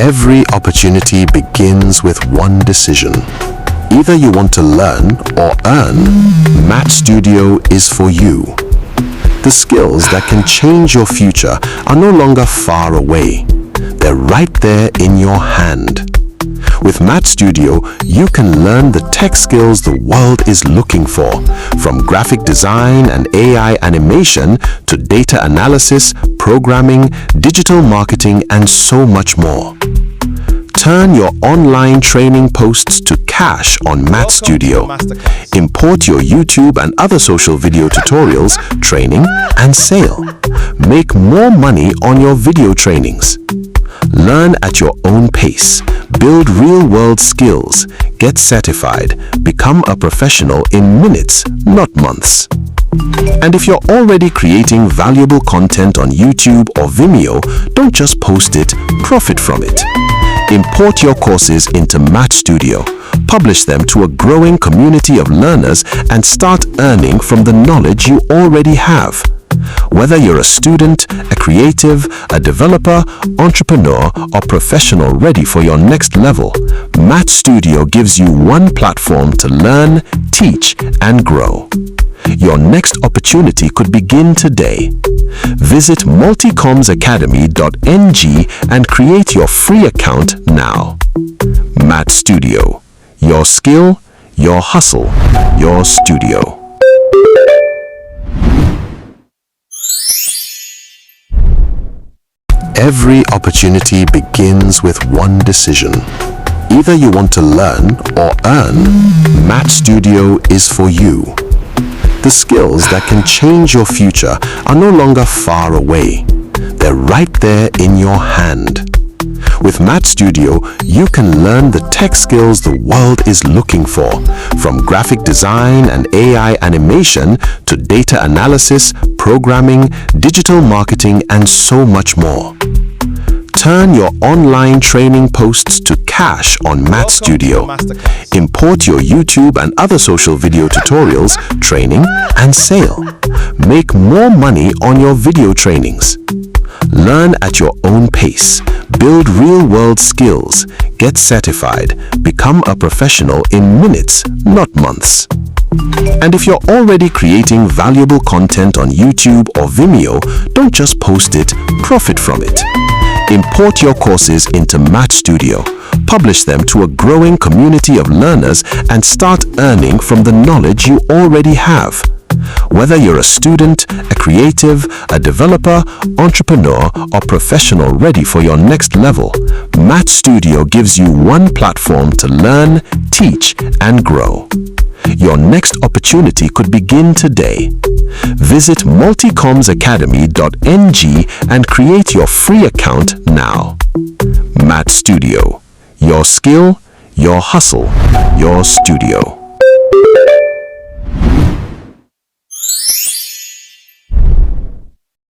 Every opportunity begins with one decision. Either you want to learn or earn, Math Studio is for you. The skills that can change your future are no longer far away. They're right there in your hand. With Math Studio, you can learn the tech skills the world is looking for, from graphic design and AI animation to data analysis, programming, digital marketing, and so much more. Turn your online training posts to cash on Math Studio. Import your YouTube and other social video tutorials, training, and sale. Make more money on your video trainings. Learn at your own pace. Build real-world skills. Get certified. Become a professional in minutes, not months. And if you're already creating valuable content on YouTube or Vimeo, don't just post it, profit from it. Import your courses into Math Studio. Publish them to a growing community of learners and start earning from the knowledge you already have. Whether you're a student, a creative, a developer, entrepreneur, or professional ready for your next level, Math Studio gives you one platform to learn, teach, and grow. Your next opportunity could begin today. Visit multicomsacademy.ng and create your free account now. Math Studio. Your skill, your hustle, your studio. Every opportunity begins with one decision. Either you want to learn or earn, Math Studio is for you. The skills that can change your future are no longer far away. They're right there in your hand. With Math Studio, you can learn the tech skills the world is looking for, from graphic design and AI animation to data analysis, programming, digital marketing, and so much more. Turn your online training posts to cash on Math Studio. Import your YouTube and other social video tutorials, training, and sale. Make more money on your video trainings. Learn at your own pace. Build real-world skills. Get certified. Become a professional in minutes, not months. And if you're already creating valuable content on YouTube or Vimeo, don't just post it, profit from it. Import your courses into Math Studio. Publish them to a growing community of learners and start earning from the knowledge you already have. Whether you're a student, a creative, a developer, entrepreneur, or professional ready for your next level, Math Studio gives you one platform to learn, teach, and grow. Your next opportunity could begin today. Visit multicomsacademy.ng and create your free account now. Math Studio. Your skill, your hustle, your studio.